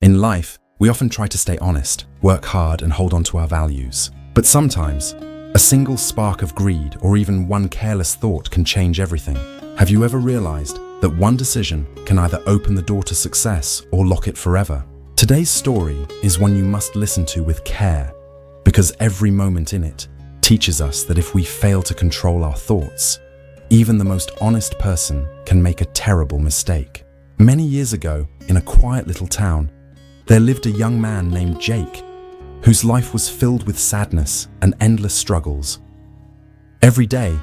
In life, we often try to stay honest, work hard, and hold on to our values. But sometimes, a single spark of greed or even one careless thought can change everything. Have you ever realized that one decision can either open the door to success or lock it forever? Today's story is one you must listen to with care, because every moment in it teaches us that if we fail to control our thoughts, even the most honest person can make a terrible mistake. Many years ago, in a quiet little town, there lived a young man named Jake, whose life was filled with sadness and endless struggles. Every day,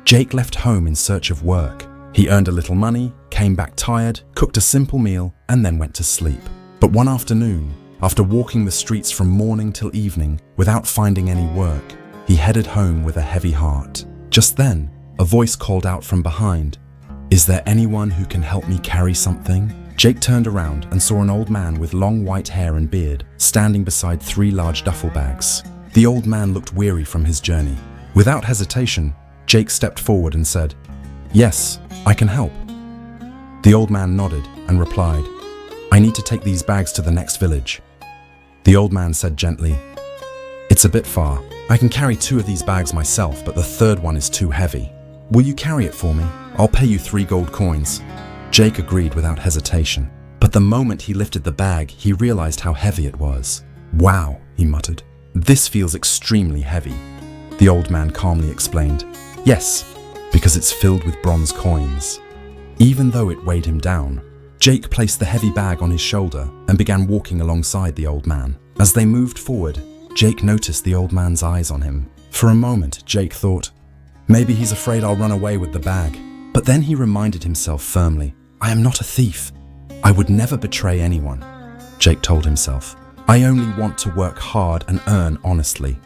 Jake left home in search of work. He earned a little money, came back tired, cooked a simple meal, and then went to sleep. But one afternoon, after walking the streets from morning till evening without finding any work, he headed home with a heavy heart. Just then, a voice called out from behind, "Is there anyone who can help me carry something?" Jake turned around and saw an old man with long white hair and beard standing beside 3 large duffel bags. The old man looked weary from his journey. Without hesitation, Jake stepped forward and said, "Yes, I can help." The old man nodded and replied, "I need to take these bags to the next village." The old man said gently, "It's a bit far. I can carry 2 of these bags myself, but the 3rd one is too heavy. Will you carry it for me? I'll pay you 3 gold coins." Jake agreed without hesitation, but the moment he lifted the bag, he realized how heavy it was. "Wow," he muttered. "This feels extremely heavy." The old man calmly explained, "Yes, because it's filled with bronze coins." Even though it weighed him down, Jake placed the heavy bag on his shoulder and began walking alongside the old man. As they moved forward, Jake noticed the old man's eyes on him. For a moment, Jake thought, maybe he's afraid I'll run away with the bag. But then he reminded himself firmly, "I am not a thief. I would never betray anyone." Jake told himself, "I only want to work hard and earn honestly."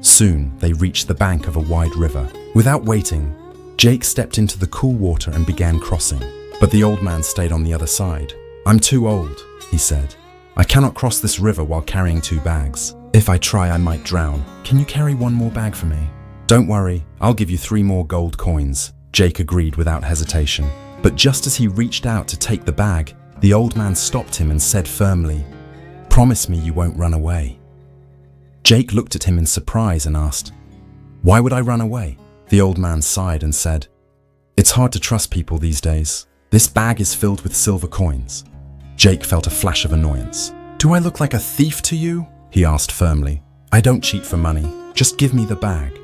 Soon, they reached the bank of a wide river. Without waiting, Jake stepped into the cool water and began crossing. But the old man stayed on the other side. "I'm too old," he said. "I cannot cross this river while carrying 2 bags. If I try, I might drown. Can you carry 1 more bag for me?" "Don't worry, I'll give you 3 more gold coins," Jake agreed without hesitation. But just as he reached out to take the bag, the old man stopped him and said firmly, "Promise me you won't run away." Jake looked at him in surprise and asked, "Why would I run away?" The old man sighed and said, "It's hard to trust people these days. This bag is filled with silver coins." Jake felt a flash of annoyance. "Do I look like a thief to you?" he asked firmly. "I don't cheat for money. Just give me the bag."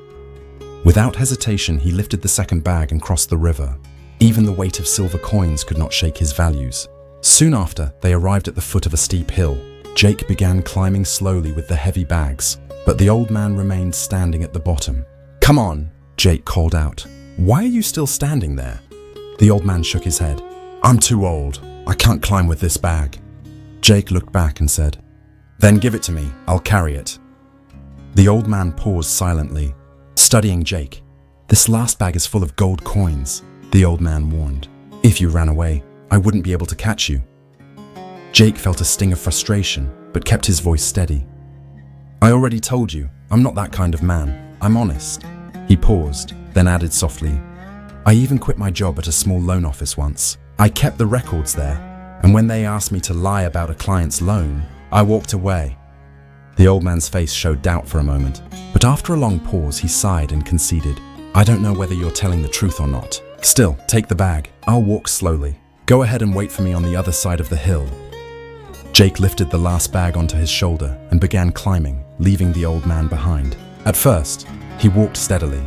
Without hesitation, he lifted the 2nd bag and crossed the river. Even the weight of silver coins could not shake his values. Soon after, they arrived at the foot of a steep hill. Jake began climbing slowly with the heavy bags, but the old man remained standing at the bottom. "Come on," Jake called out. "Why are you still standing there?" The old man shook his head. "I'm too old. I can't climb with this bag." Jake looked back and said, "Then give it to me. I'll carry it." The old man paused silently, studying Jake. "This last bag is full of gold coins," the old man warned. "If you ran away, I wouldn't be able to catch you." Jake felt a sting of frustration, but kept his voice steady. "I already told you, I'm not that kind of man. I'm honest." He paused, then added softly, "I even quit my job at a small loan office once. I kept the records there, and when they asked me to lie about a client's loan, I walked away." The old man's face showed doubt for a moment, but after a long pause, he sighed and conceded, "I don't know whether you're telling the truth or not. Still, take the bag. I'll walk slowly. Go ahead and wait for me on the other side of the hill." Jake lifted the last bag onto his shoulder and began climbing, leaving the old man behind. At first, he walked steadily,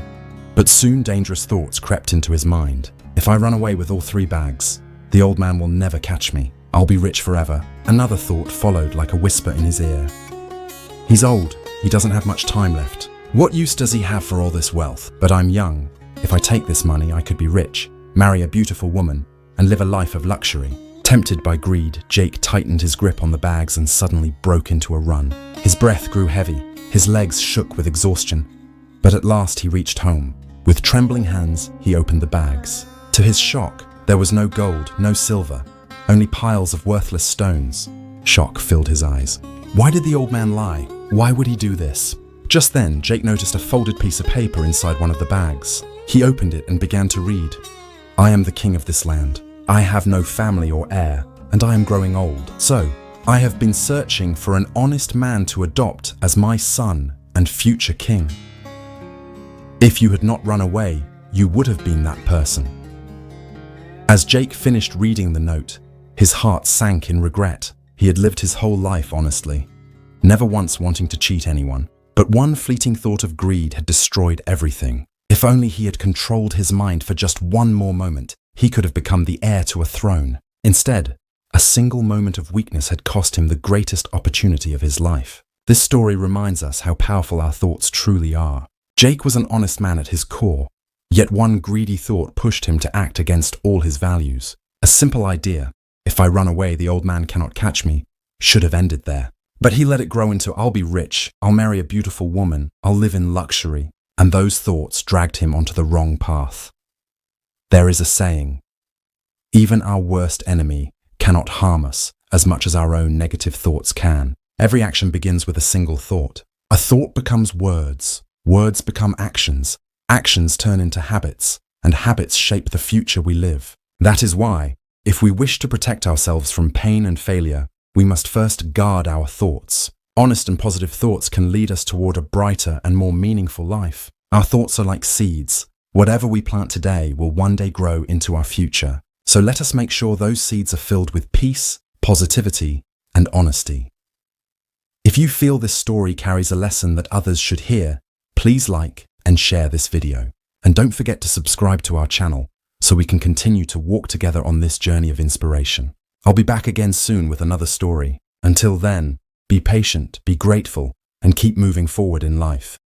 but soon dangerous thoughts crept into his mind. "If I run away with all 3 bags, the old man will never catch me. I'll be rich forever." Another thought followed like a whisper in his ear. "He's old. He doesn't have much time left. What use does he have for all this wealth? But I'm young. If I take this money, I could be rich, marry a beautiful woman, and live a life of luxury." Tempted by greed, Jake tightened his grip on the bags and suddenly broke into a run. His breath grew heavy, his legs shook with exhaustion. But at last he reached home. With trembling hands, he opened the bags. To his shock, there was no gold, no silver, only piles of worthless stones. Shock filled his eyes. Why did the old man lie? Why would he do this? Just then, Jake noticed a folded piece of paper inside one of the bags. He opened it and began to read. "I am the king of this land. I have no family or heir, and I am growing old. So, I have been searching for an honest man to adopt as my son and future king. If you had not run away, you would have been that person. As Jake finished reading the note, his heart sank in regret. He had lived his whole life honestly, never once wanting to cheat anyone. But one fleeting thought of greed had destroyed everything. If only he had controlled his mind for just one more moment, he could have become the heir to a throne. Instead, a single moment of weakness had cost him the greatest opportunity of his life. This story reminds us how powerful our thoughts truly are. Jake was an honest man at his core, yet one greedy thought pushed him to act against all his values. A simple idea, if I run away, the old man cannot catch me, should have ended there. But he let it grow into, I'll be rich, I'll marry a beautiful woman, I'll live in luxury, and those thoughts dragged him onto the wrong path. There is a saying, even our worst enemy cannot harm us as much as our own negative thoughts can. Every action begins with a single thought. A thought becomes words, words become actions, actions turn into habits, and habits shape the future we live. That is why, if we wish to protect ourselves from pain and failure, we must first guard our thoughts. Honest and positive thoughts can lead us toward a brighter and more meaningful life. Our thoughts are like seeds. Whatever we plant today will one day grow into our future. So let us make sure those seeds are filled with peace, positivity, and honesty. If you feel this story carries a lesson that others should hear, please like and share this video. And don't forget to subscribe to our channel so we can continue to walk together on this journey of inspiration. I'll be back again soon with another story. Until then, be patient, be grateful, and keep moving forward in life.